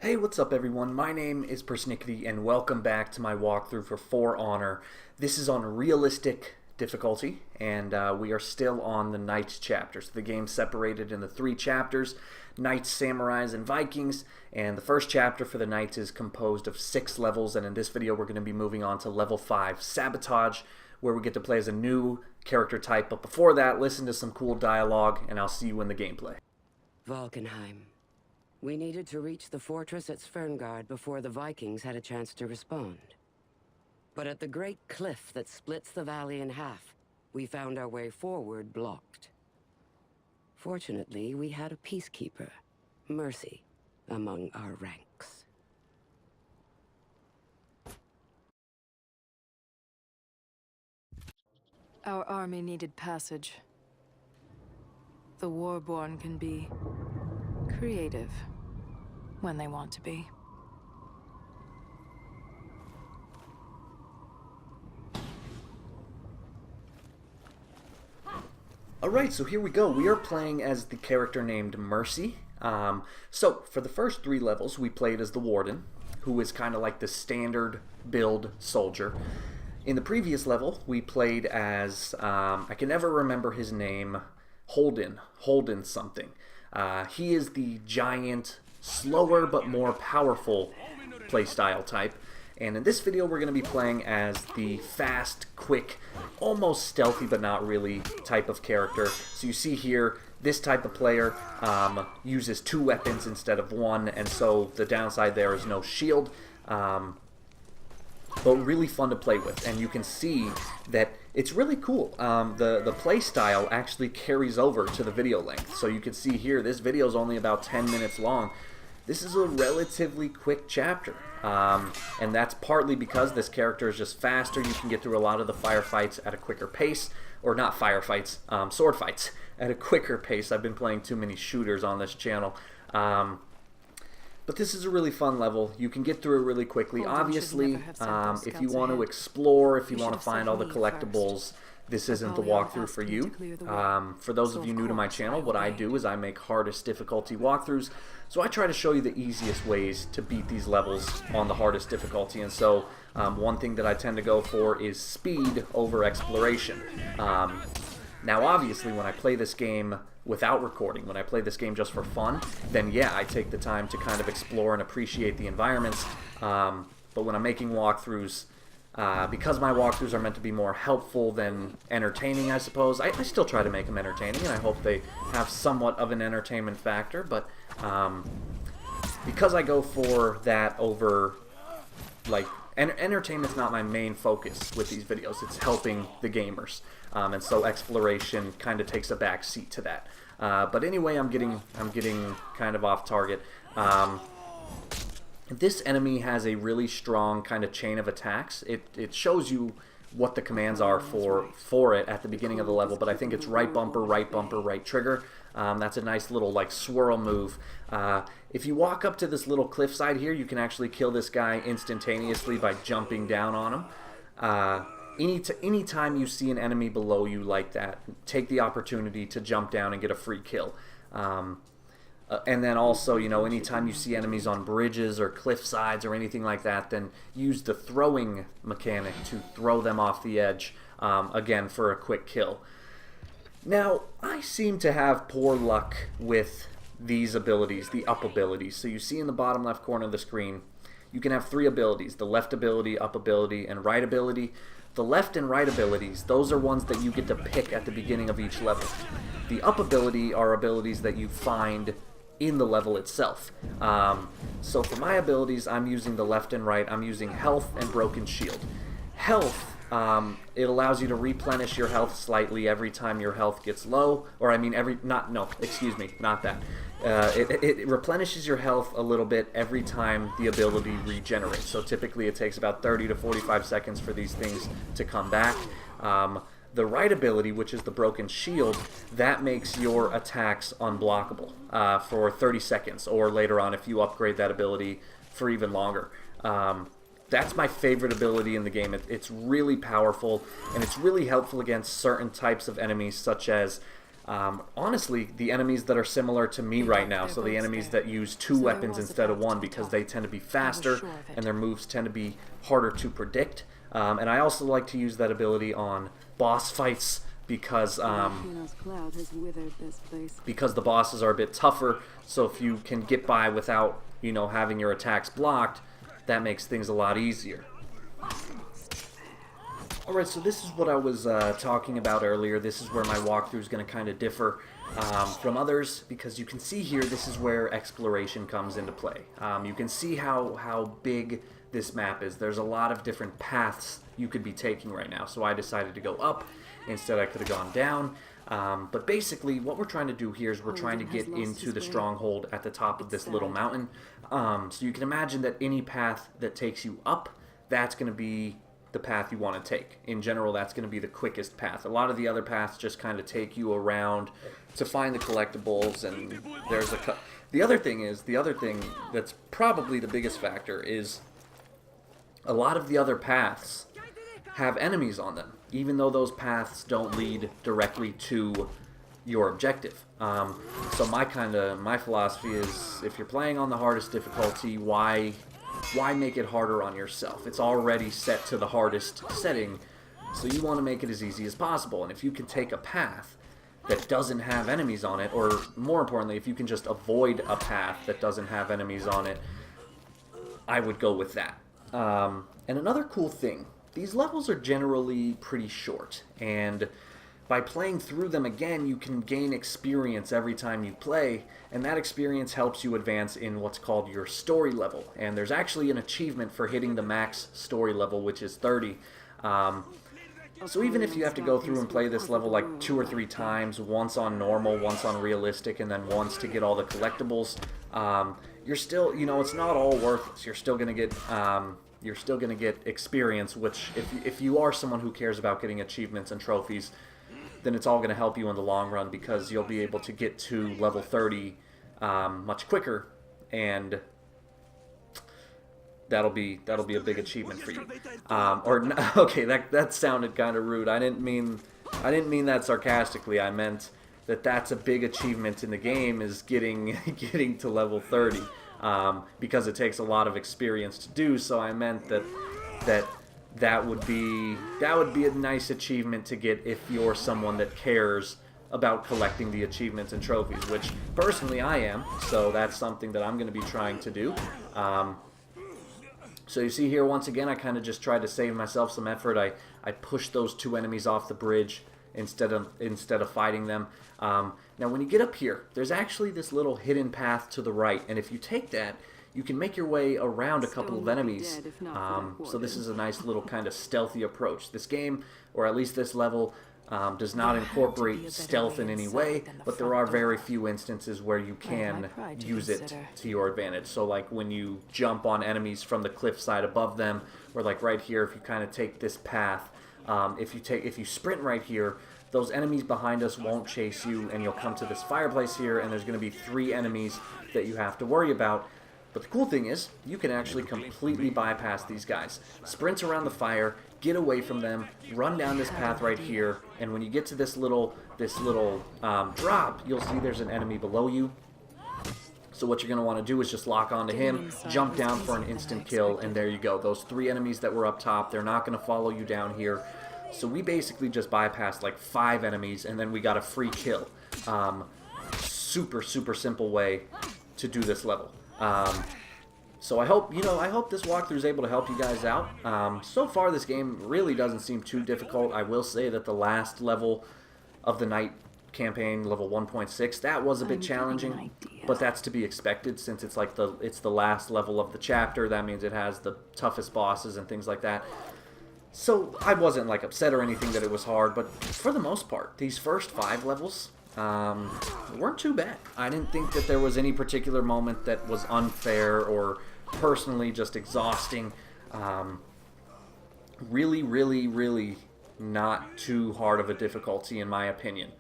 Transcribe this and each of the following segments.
Hey, what's up everyone? My name is PersNikity and welcome back to my walkthrough for For Honor. This is on realistic difficulty and we are still on the Knights chapter. So the game's separated into 3 chapters, Knights, Samurais, and Vikings, and the first chapter for the Knights is composed of 6 levels, and in this video we're going to be moving on to level 5, Sabotage, where we get to play as a new character type. But before that, listen to some cool dialogue and I'll see you in the gameplay. Valkenheim. We needed to reach the fortress at Sverngard before the Vikings had a chance to respond. But at the great cliff that splits the valley in half, we found our way forward blocked. Fortunately, we had a peacekeeper, Mercy, among our ranks. Our army needed passage. The Warborn can be creative when they want to be. Alright, so here we go. We are playing as the character named Mercy. So, for the first 3 levels, we played as the Warden, who is kind of like the standard build soldier. In the previous level, we played as, I can never remember his name, Holden something. He is the giant, slower but more powerful playstyle type. And in this video we're going to be playing as the fast, quick, almost stealthy but not really type of character. So you see here, this type of player uses 2 weapons instead of 1, and so the downside there is no shield. But really fun to play with, and you can see that it's really cool. The play style actually carries over to the video length. So you can see here, this video is only about 10 minutes long. This is a relatively quick chapter, and that's partly because this character is just faster. You can get through a lot of the firefights at a quicker pace, or not firefights, sword fights at a quicker pace. I've been playing too many shooters on this channel. But this is a really fun level. You can get through it really quickly. Obviously, if you want to explore, if you want to find all the collectibles, this isn't the walkthrough for you. For those of you new to my channel, what I do is I make hardest difficulty walkthroughs. So I try to show you the easiest ways to beat these levels on the hardest difficulty. And so one thing that I tend to go for is speed over exploration. Now obviously when I play this game without recording, when I play this game just for fun, then yeah, I take the time to kind of explore and appreciate the environments. But when I'm making walkthroughs, because my walkthroughs are meant to be more helpful than entertaining, I suppose, I still try to make them entertaining, and I hope they have somewhat of an entertainment factor, but because I go for that over, like, entertainment's not my main focus with these videos. It's helping the gamers, and so exploration kind of takes a back seat to that. But anyway, I'm getting kind of off target. This enemy has a really strong kind of chain of attacks. It shows you what the commands are for it at the beginning of the level, but I think it's right bumper, right trigger. That's a nice little like swirl move. If you walk up to this little cliffside here, you can actually kill this guy instantaneously by jumping down on him. Anytime you see an enemy below you like that, take the opportunity to jump down and get a free kill. And then also, you know, anytime you see enemies on bridges or cliff sides or anything like that, then use the throwing mechanic to throw them off the edge, again, for a quick kill. Now, I seem to have poor luck with these abilities, the up abilities. So you see in the bottom left corner of the screen, you can have 3 abilities: the left ability, up ability, and right ability. The left and right abilities, those are ones that you get to pick at the beginning of each level. The up ability are abilities that you find in the level itself. So for my abilities, I'm using the left and right. I'm using health and broken shield. Health, it allows you to replenish your health slightly every time your health gets low, or I mean not that. It replenishes your health a little bit every time the ability regenerates. So typically it takes about 30 to 45 seconds for these things to come back. The right ability, which is the broken shield, that makes your attacks unblockable for 30 seconds, or later on if you upgrade that ability for even longer. That's my favorite ability in the game. It's really powerful, and it's really helpful against certain types of enemies, such as Honestly, the enemies that are similar to me right now, so the enemies that use two weapons instead of one, because they tend to be faster and their moves tend to be harder to predict. And I also like to use that ability on boss fights because the bosses are a bit tougher, so if you can get by without, you know, having your attacks blocked, that makes things a lot easier. Alright, so this is what I was talking about earlier. This is where my walkthrough is going to kind of differ from others, because you can see here, this is where exploration comes into play. You can see how big this map is. There's a lot of different paths you could be taking right now, so I decided to go up. Instead, I could have gone down. But basically, what we're trying to do here is we're trying to get into the stronghold at the top of this little mountain. So you can imagine that any path that takes you up, that's going to be the path you want to take. In general, that's going to be the quickest path. A lot of the other paths just kind of take you around to find the collectibles, and there's the other thing that's probably the biggest factor is a lot of the other paths have enemies on them, even though those paths don't lead directly to your objective. So my philosophy is, if you're playing on the hardest difficulty, why make it harder on yourself? It's already set to the hardest setting, so you want to make it as easy as possible. And if you can take a path that doesn't have enemies on it, or more importantly, if you can just avoid a path that doesn't have enemies on it, I would go with that. And another cool thing, these levels are generally pretty short, and by playing through them again, you can gain experience every time you play, and that experience helps you advance in what's called your story level. And there's actually an achievement for hitting the max story level, which is 30. So even if you have to go through and play this level like 2 or 3 times, once on normal, once on realistic, and then once to get all the collectibles, you're still, you know, it's not all worthless. You're still gonna get experience, which if you are someone who cares about getting achievements and trophies, then it's all going to help you in the long run, because you'll be able to get to level 30 much quicker, and that'll be a big achievement for you. Okay, that sounded kind of rude. I didn't mean that sarcastically. I meant that that's a big achievement in the game, is getting to level 30, because it takes a lot of experience to do. So I meant that would be a nice achievement to get if you're someone that cares about collecting the achievements and trophies, which personally I am, so that's something that I'm going to be trying to do. So you see here, once again, I kind of just tried to save myself some effort. I pushed those 2 enemies off the bridge instead of fighting them. Now when you get up here, there's actually this little hidden path to the right, and if you take that, you can make your way around a couple of enemies. So this is a nice little kind of stealthy approach. This game, or at least this level, does not incorporate stealth in any way, but there are very few instances where you can use it to your advantage. So like when you jump on enemies from the cliffside above them, or like right here, if you kind of take this path, if you sprint right here, those enemies behind us won't chase you, and you'll come to this fireplace here, and there's going to be 3 enemies that you have to worry about. But the cool thing is, you can actually completely bypass these guys. Sprint around the fire, get away from them, run down this path right here, and when you get to this little drop, you'll see there's an enemy below you. So what you're going to want to do is just lock onto him, jump down for an instant kill, and there you go. Those 3 enemies that were up top, they're not going to follow you down here. So we basically just bypassed like 5 enemies, and then we got a free kill. Super simple way to do this level. So I hope this walkthrough is able to help you guys out. So far this game really doesn't seem too difficult. I will say that the last level of the night campaign, level 1.6, that was a bit challenging, but that's to be expected since it's like it's the last level of the chapter. That means it has the toughest bosses and things like that. So I wasn't like upset or anything that it was hard, but for the most part, these first 5 levels weren't too bad. I didn't think that there was any particular moment that was unfair or personally just exhausting. Really not too hard of a difficulty in my opinion.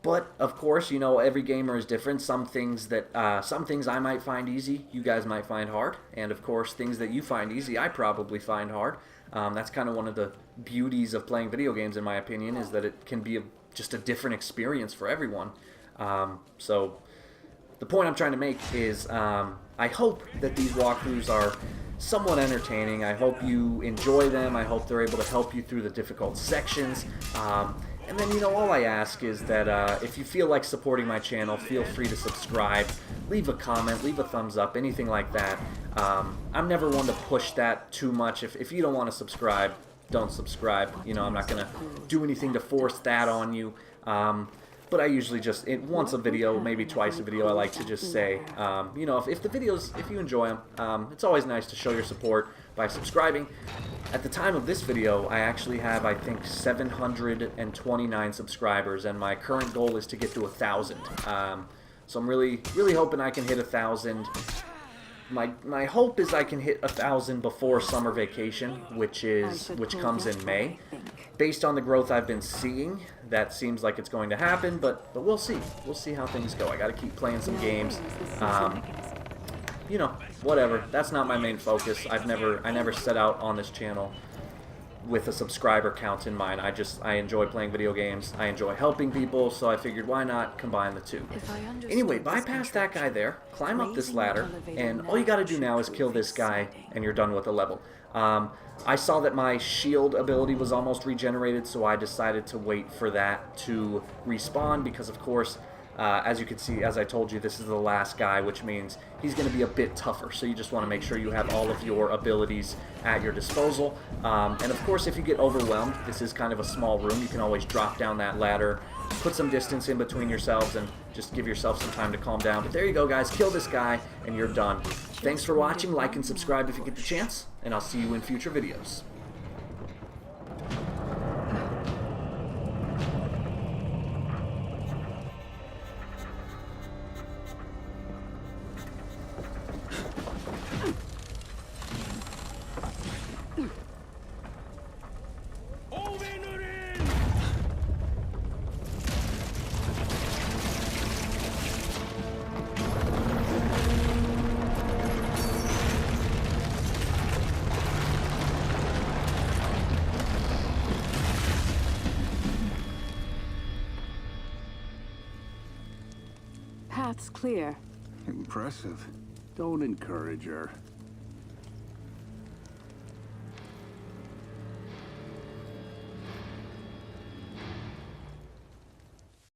But of course, you know, every gamer is different. Some things I might find easy, you guys might find hard, and of course, things that you find easy, I probably find hard. That's kind of one of the beauties of playing video games, in my opinion, is that it can be just a different experience for everyone. So the point I'm trying to make is I hope that these walkthroughs are somewhat entertaining. I hope you enjoy them. I hope they're able to help you through the difficult sections. And then, you know, all I ask is that if you feel like supporting my channel, feel free to subscribe, leave a comment, leave a thumbs up, anything like that. I'm never one to push that too much. If you don't want to subscribe, don't subscribe. You know, I'm not going to do anything to force that on you. But I usually just, once a video, maybe twice a video, I like to just say, you know, if the videos, if you enjoy them, it's always nice to show your support by subscribing. At the time of this video, I actually have, I think, 729 subscribers, and my current goal is to get to 1,000. So I'm really hoping I can hit 1,000. My hope is I can hit 1,000 before summer vacation, which comes in May. Based on the growth I've been seeing, that seems like it's going to happen, but we'll see. We'll see how things go. I got to keep playing some games. You know, whatever. That's not my main focus. I never set out on this channel with a subscriber count in mind. I enjoy playing video games. I enjoy helping people, so I figured why not combine the two. Anyway, bypass that guy there, climb up this ladder, and all you gotta do now is kill this guy, and you're done with the level. I saw that my shield ability was almost regenerated, so I decided to wait for that to respawn, because of course, as you can see, as I told you, this is the last guy, which means he's going to be a bit tougher. So you just want to make sure you have all of your abilities at your disposal. And of course, if you get overwhelmed, this is kind of a small room. You can always drop down that ladder, put some distance in between yourselves, and just give yourself some time to calm down. But there you go, guys. Kill this guy, and you're done. Thanks for watching. Like and subscribe if you get the chance, and I'll see you in future videos. Path's clear. Impressive. Don't encourage her.